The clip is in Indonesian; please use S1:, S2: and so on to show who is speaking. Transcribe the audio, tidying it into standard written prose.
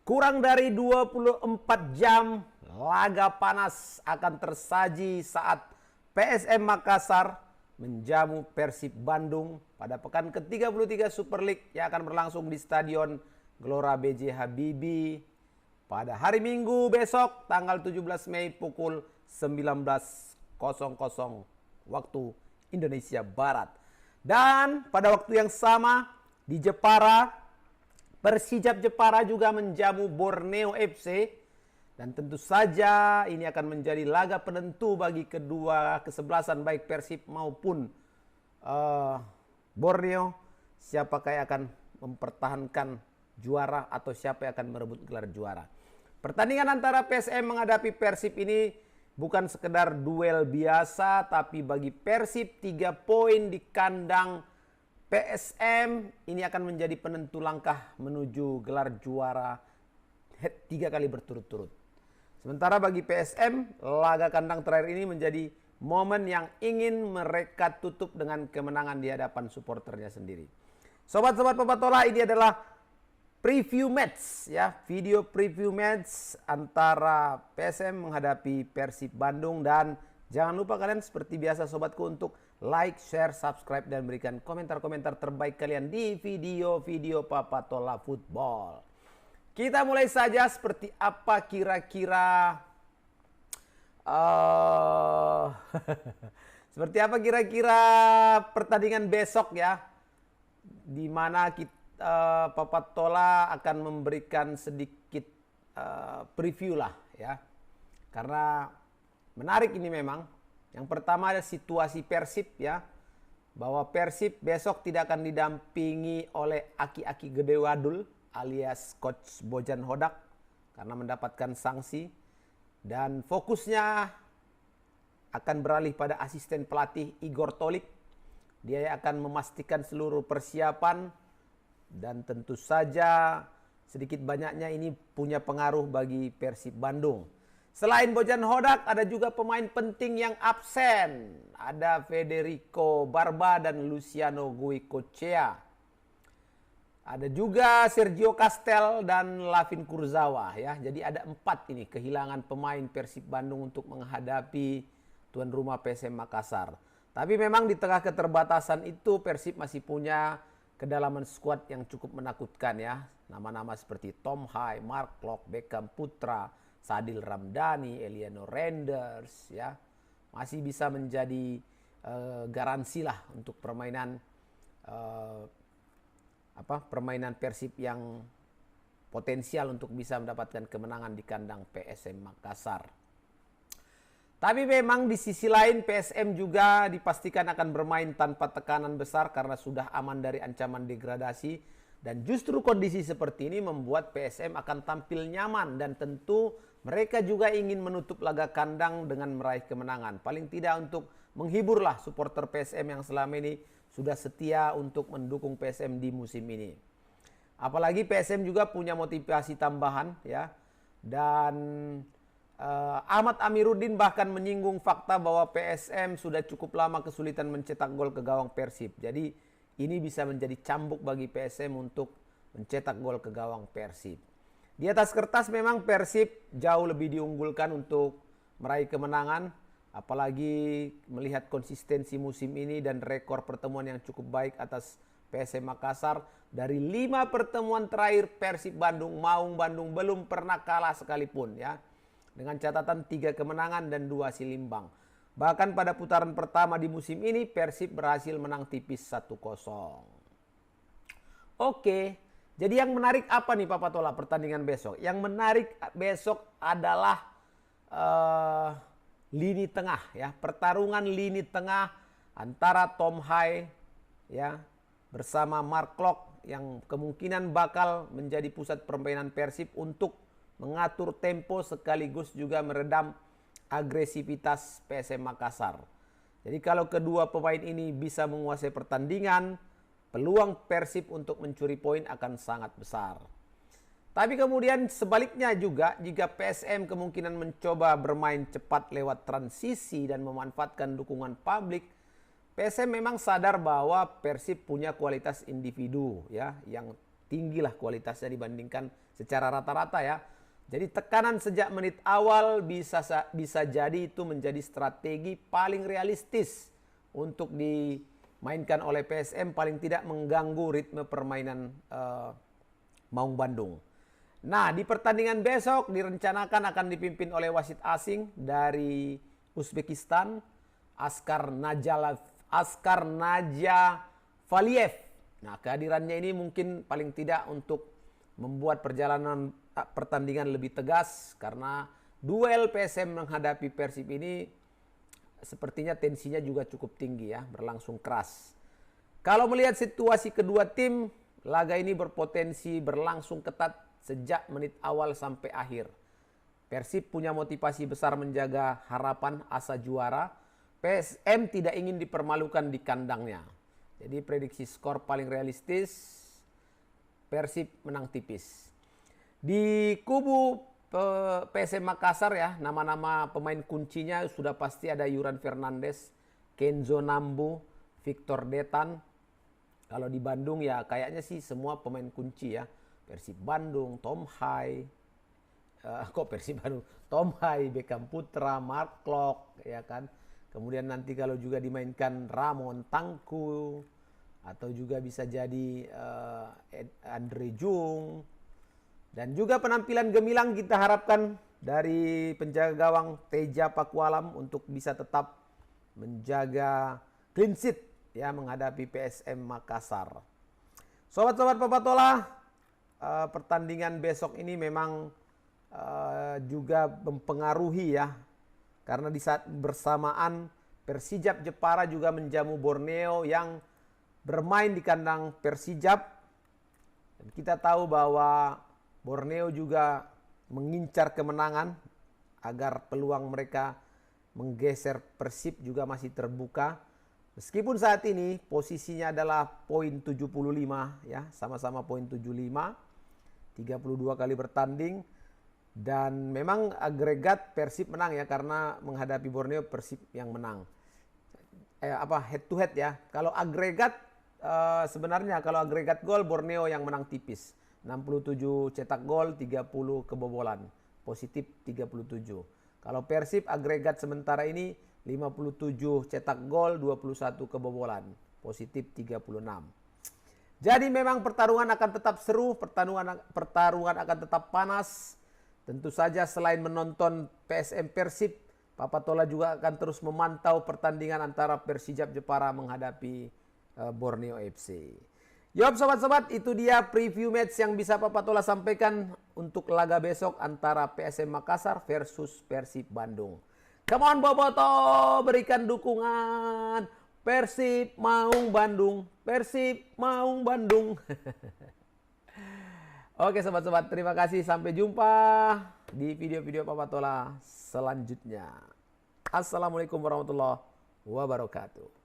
S1: Kurang dari 24 jam laga panas akan tersaji saat PSM Makassar menjamu Persib Bandung pada pekan ke-33 Super League yang akan berlangsung di Stadion Gelora B.J. Habibie pada hari Minggu besok tanggal 17 Mei pukul 19.00 waktu Indonesia Barat. Dan pada waktu yang sama di Jepara, Persijap Jepara juga menjamu Borneo FC. Dan tentu saja ini akan menjadi laga penentu bagi kedua kesebelasan baik Persib maupun Borneo. Siapakah yang akan mempertahankan juara atau siapa yang akan merebut gelar juara. Pertandingan antara PSM menghadapi Persib ini bukan sekedar duel biasa, tapi bagi Persib 3 poin di kandang PSM ini akan menjadi penentu langkah menuju gelar juara 3 kali berturut-turut. Sementara bagi PSM, laga kandang terakhir ini menjadi momen yang ingin mereka tutup dengan kemenangan di hadapan supporternya sendiri. Sobat-sobat Papatola, ini adalah preview match ya, video preview match antara PSM menghadapi Persib Bandung. Dan jangan lupa kalian seperti biasa sobatku untuk like, share, subscribe dan berikan komentar-komentar terbaik kalian di video-video Papatola Football. Kita mulai saja. Seperti apa kira-kira seperti apa kira-kira pertandingan besok ya, di mana Papatola akan memberikan sedikit preview lah ya, karena menarik ini memang. Yang pertama ada situasi Persib ya, bahwa Persib besok tidak akan didampingi oleh aki-aki Gede Wadul alias Coach Bojan Hodak karena mendapatkan sanksi, dan fokusnya akan beralih pada asisten pelatih Igor Tolik. Dia akan memastikan seluruh persiapan, dan tentu saja sedikit banyaknya ini punya pengaruh bagi Persib Bandung. Selain Bojan Hodak, ada juga pemain penting yang absen. Ada Federico Barba dan Luciano Goicoechea. Ada juga Sergio Castel dan Lavin Kurzawa ya. Jadi ada 4 ini kehilangan pemain Persib Bandung untuk menghadapi tuan rumah PSM Makassar. Tapi memang di tengah keterbatasan itu Persib masih punya kedalaman skuad yang cukup menakutkan ya. Nama-nama seperti Tom Hai, Mark Klok, Beckham Putra, Sadil Ramdhani, Eliano Renders ya, masih bisa menjadi garansi lah untuk permainan permainan Persib yang potensial untuk bisa mendapatkan kemenangan di kandang PSM Makassar. Tapi memang di sisi lain PSM juga dipastikan akan bermain tanpa tekanan besar karena sudah aman dari ancaman degradasi. Dan justru kondisi seperti ini membuat PSM akan tampil nyaman, dan tentu mereka juga ingin menutup laga kandang dengan meraih kemenangan. Paling tidak untuk menghiburlah supporter PSM yang selama ini sudah setia untuk mendukung PSM di musim ini. Apalagi PSM juga punya motivasi tambahan ya. Dan Ahmad Amiruddin bahkan menyinggung fakta bahwa PSM sudah cukup lama kesulitan mencetak gol ke gawang Persib. Jadi ini bisa menjadi cambuk bagi PSM untuk mencetak gol ke gawang Persib. Di atas kertas memang Persib jauh lebih diunggulkan untuk meraih kemenangan. Apalagi melihat konsistensi musim ini dan rekor pertemuan yang cukup baik atas PSM Makassar. Dari 5 pertemuan terakhir Persib Bandung, Maung Bandung belum pernah kalah sekalipun ya. Dengan catatan 3 kemenangan dan 2 hasil imbang. Bahkan pada putaran pertama di musim ini Persib berhasil menang tipis 1-0. Oke, jadi yang menarik apa nih Papatola pertandingan besok? Yang menarik besok adalah lini tengah ya, pertarungan lini tengah antara Tom Hai ya bersama Mark Klok yang kemungkinan bakal menjadi pusat permainan Persib untuk mengatur tempo sekaligus juga meredam agresivitas PSM Makassar. Jadi kalau kedua pemain ini bisa menguasai pertandingan, peluang Persib untuk mencuri poin akan sangat besar. Tapi kemudian sebaliknya juga, jika PSM kemungkinan mencoba bermain cepat lewat transisi dan memanfaatkan dukungan publik, PSM memang sadar bahwa Persib punya kualitas individu ya yang tinggi lah kualitasnya dibandingkan secara rata-rata ya. Jadi tekanan sejak menit awal bisa jadi itu menjadi strategi paling realistis untuk dimainkan oleh PSM, paling tidak mengganggu ritme permainan Maung Bandung. Nah, di pertandingan besok direncanakan akan dipimpin oleh wasit asing dari Uzbekistan, Askar Najavaliev. Nah, kehadirannya ini mungkin paling tidak untuk membuat perjalanan pertandingan lebih tegas, karena duel PSM menghadapi Persib ini sepertinya tensinya juga cukup tinggi ya, berlangsung keras. Kalau melihat situasi kedua tim, laga ini berpotensi berlangsung ketat sejak menit awal sampai akhir. Persib punya motivasi besar menjaga harapan asa juara. PSM tidak ingin dipermalukan di kandangnya. Jadi prediksi skor paling realistis, Persib menang tipis. Di kubu PSM Makassar ya, nama-nama pemain kuncinya sudah pasti ada Yuran Fernandes, Kenzo Nambu, Victor Detan. Kalau di Bandung ya kayaknya sih semua pemain kunci ya. Persib Bandung, Tom Hai, Tom Hai, Beckham Putra, Mark Klok, ya kan. Kemudian nanti kalau juga dimainkan Ramon Tangku, atau juga bisa jadi Andre Jung. Dan juga penampilan gemilang kita harapkan dari penjaga gawang Teja Pakualam untuk bisa tetap menjaga clean sheet ya menghadapi PSM Makassar. Sobat-sobat Papatola, pertandingan besok ini memang juga mempengaruhi ya, karena di saat bersamaan Persijap Jepara juga menjamu Borneo yang bermain di kandang Persijap. Dan kita tahu bahwa Borneo juga mengincar kemenangan agar peluang mereka menggeser Persib juga masih terbuka. Meskipun saat ini posisinya adalah poin 75 ya, sama-sama poin 75, 32 kali bertanding, dan memang agregat Persib menang ya, karena menghadapi Borneo Persib yang menang. Head to head ya. Kalau agregat sebenarnya kalau agregat gol Borneo yang menang tipis. 67 cetak gol, 30 kebobolan. Positif 37. Kalau Persib agregat sementara ini 57 cetak gol, 21 kebobolan. Positif 36. Jadi memang pertarungan akan tetap seru, pertarungan akan tetap panas. Tentu saja selain menonton PSM Persib, Papatola juga akan terus memantau pertandingan antara Persijap Jepara menghadapi Borneo FC. Yop sobat-sobat, itu dia preview match yang bisa Papatola sampaikan untuk laga besok antara PSM Makassar versus Persib Bandung. Come on Boboto, berikan dukungan. Persib Maung Bandung, Persib Maung Bandung. Oke sobat-sobat, terima kasih. Sampai jumpa di video-video Papatola selanjutnya. Assalamualaikum warahmatullahi wabarakatuh.